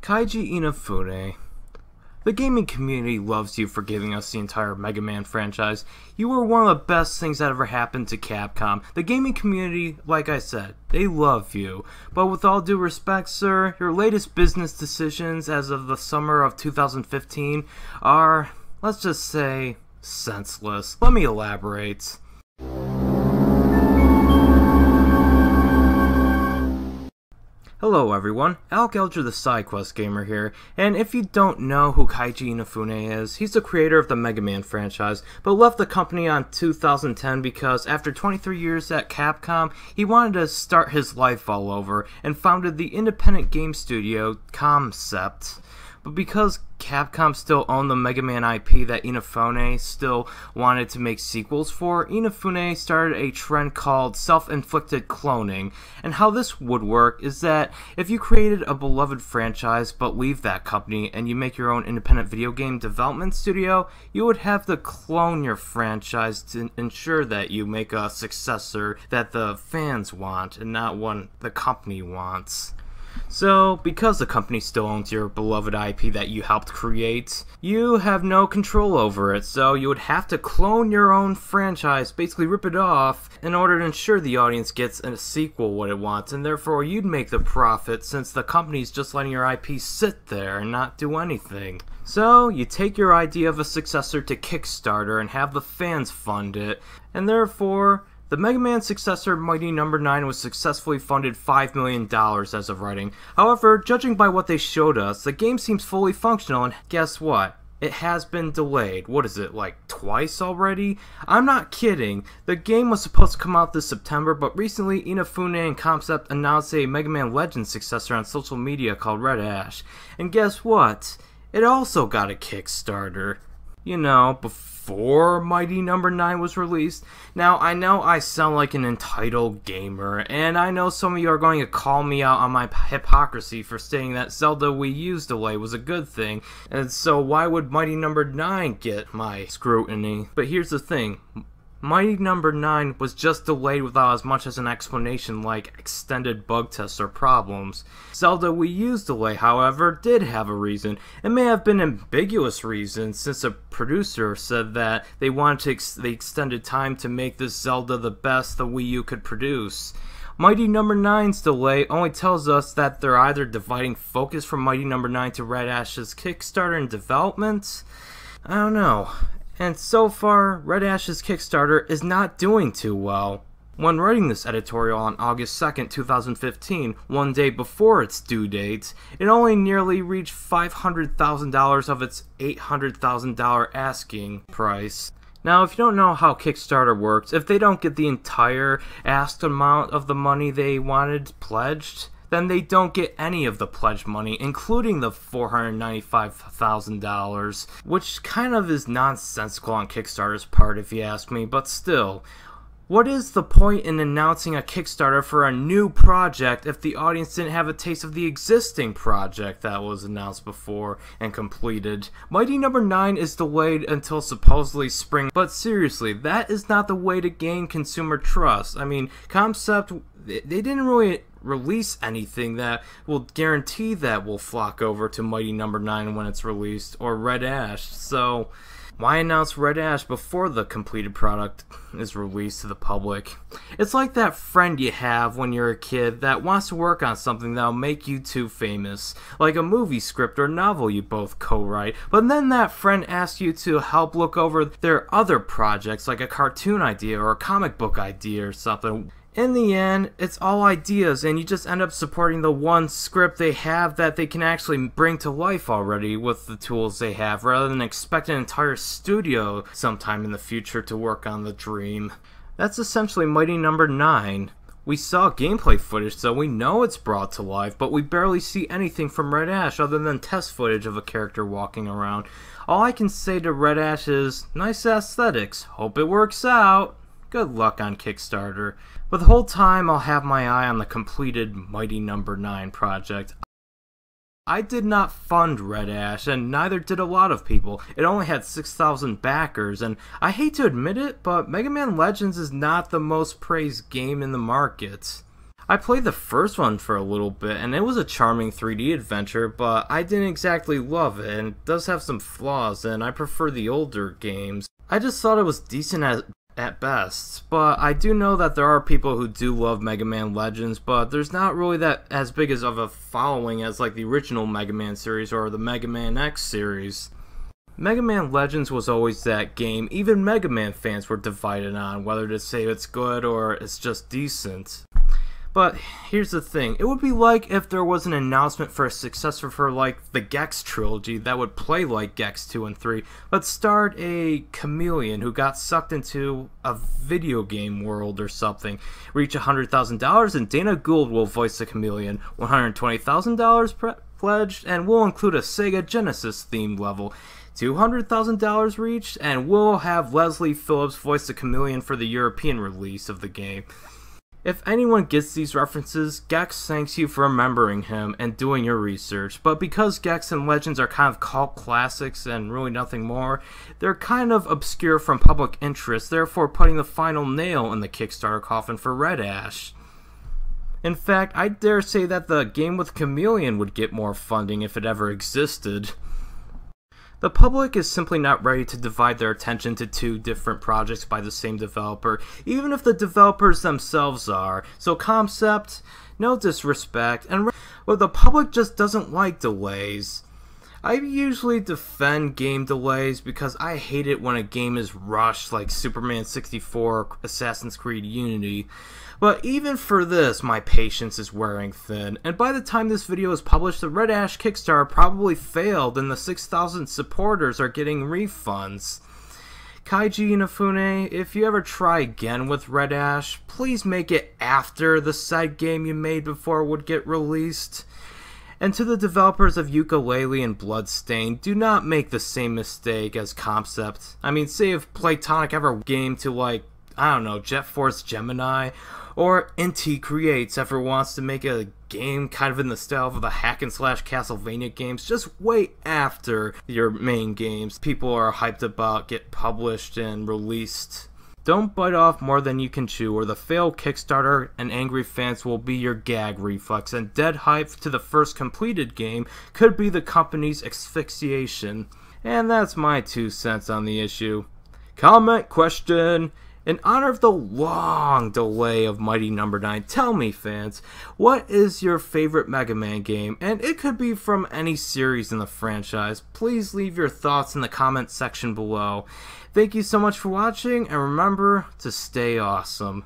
Keiji Inafune. The gaming community loves you for giving us the entire Mega Man franchise. You were one of the best things that ever happened to Capcom. The gaming community, like I said, they love you. But with all due respect, sir, your latest business decisions as of the summer of 2015 are, let's just say, senseless. Let me elaborate. Hello everyone, Alec Elger the SideQuest Gamer here, and if you don't know who Keiji Inafune is, he's the creator of the Mega Man franchise, but left the company on 2010 because after 23 years at Capcom, he wanted to start his life all over, and founded the independent game studio Comcept. But because Capcom still owned the Mega Man IP that Inafune still wanted to make sequels for, Inafune started a trend called self-inflicted cloning. And how this would work is that if you created a beloved franchise but leave that company and you make your own independent video game development studio, you would have to clone your franchise to ensure that you make a successor that the fans want and not one the company wants. So, because the company still owns your beloved IP that you helped create, you have no control over it, so you would have to clone your own franchise, basically rip it off, in order to ensure the audience gets a sequel what it wants, and therefore you'd make the profit since the company's just letting your IP sit there and not do anything. So, you take your idea of a successor to Kickstarter and have the fans fund it, and therefore the Mega Man successor Mighty No. 9 was successfully funded $5 million as of writing. However, judging by what they showed us, the game seems fully functional, and guess what? It has been delayed. What is it, like twice already? I'm not kidding. The game was supposed to come out this September, but recently Inafune and Comcept announced a Mega Man Legends successor on social media called Red Ash. And guess what? It also got a Kickstarter. You know, before Mighty No. 9 was released. Now, I know I sound like an entitled gamer, and I know some of you are going to call me out on my hypocrisy for saying that Zelda Wii U's delay was a good thing, and so why would Mighty No. 9 get my scrutiny? But here's the thing. Mighty No. 9 was just delayed without as much as an explanation like extended bug tests or problems. Zelda Wii U's delay, however, did have a reason. It may have been an ambiguous reason since the producer said that they wanted the extended time to make this Zelda the best the Wii U could produce. Mighty No. 9's delay only tells us that they're either dividing focus from Mighty No. 9 to Red Ash's Kickstarter and development. I don't know. And so far, Red Ash's Kickstarter is not doing too well. When writing this editorial on August 2nd, 2015, one day before its due date, it only nearly reached $500,000 of its $800,000 asking price. Now, if you don't know how Kickstarter works, if they don't get the entire asked amount of the money they wanted pledged, then they don't get any of the pledged money, including the $495,000, which kind of is nonsensical on Kickstarter's part if you ask me, but still. What is the point in announcing a Kickstarter for a new project if the audience didn't have a taste of the existing project that was announced before and completed? Mighty No. 9 is delayed until supposedly spring, but seriously, that is not the way to gain consumer trust. I mean, Comcept, they didn't really release anything that will guarantee that we'll flock over to Mighty No. 9 when it's released, or Red Ash, so why announce Red Ash before the completed product is released to the public? It's like that friend you have when you're a kid that wants to work on something that'll make you two famous, like a movie script or novel you both co-write, but then that friend asks you to help look over their other projects like a cartoon idea or a comic book idea or something. In the end, it's all ideas, and you just end up supporting the one script they have that they can actually bring to life already with the tools they have, rather than expect an entire studio sometime in the future to work on the dream. That's essentially Mighty No. 9. We saw gameplay footage, so we know it's brought to life, but we barely see anything from Red Ash other than test footage of a character walking around. All I can say to Red Ash is, nice aesthetics, hope it works out. Good luck on Kickstarter. But the whole time I'll have my eye on the completed Mighty No. 9 project. I did not fund Red Ash, and neither did a lot of people. It only had 6,000 backers, and I hate to admit it, but Mega Man Legends is not the most praised game in the market. I played the first one for a little bit, and it was a charming 3D adventure, but I didn't exactly love it, and it does have some flaws, and I prefer the older games. I just thought it was decent at best, but I do know that there are people who do love Mega Man Legends, but there's not really that as big as of a following as like the original Mega Man series or the Mega Man X series. Mega Man Legends was always that game even Mega Man fans were divided on whether to say it's good or it's just decent. But here's the thing, it would be like if there was an announcement for a successor for like the Gex trilogy that would play like Gex 2 and 3, but starred a chameleon who got sucked into a video game world or something. Reach $100,000 and Dana Gould will voice the chameleon, $120,000 pledged, and will include a Sega Genesis themed level. $200,000 reached, and we'll have Leslie Phillips voice the chameleon for the European release of the game. If anyone gets these references, Gex thanks you for remembering him and doing your research, but because Gex and Legends are kind of cult classics and really nothing more, they're kind of obscure from public interest, therefore putting the final nail in the Kickstarter coffin for Red Ash. In fact, I dare say that the game with Chameleon would get more funding if it ever existed. The public is simply not ready to divide their attention to two different projects by the same developer, even if the developers themselves are. So Comcept, no disrespect, but the public just doesn't like delays. I usually defend game delays because I hate it when a game is rushed like Superman 64 or Assassin's Creed Unity. But even for this, my patience is wearing thin, and by the time this video is published, the Red Ash Kickstarter probably failed and the 6,000 supporters are getting refunds. Kaiji Inafune, if you ever try again with Red Ash, please make it after the side game you made before it would get released. And to the developers of Yooka-Laylee and Bloodstained, do not make the same mistake as Comcept. I mean, say if Playtonic ever game to like, I don't know, Jet Force Gemini, or Inti Creates ever wants to make a game kind of in the style of the hack-and-slash Castlevania games, just wait after your main games people are hyped about get published and released. Don't bite off more than you can chew, or the failed Kickstarter and angry fans will be your gag reflex, and dead hype to the first completed game could be the company's asphyxiation. And that's my 2 cents on the issue. Comment, question. In honor of the long delay of Mighty No. 9, tell me, fans, what is your favorite Mega Man game? And it could be from any series in the franchise. Please leave your thoughts in the comment section below. Thank you so much for watching, and remember to stay awesome.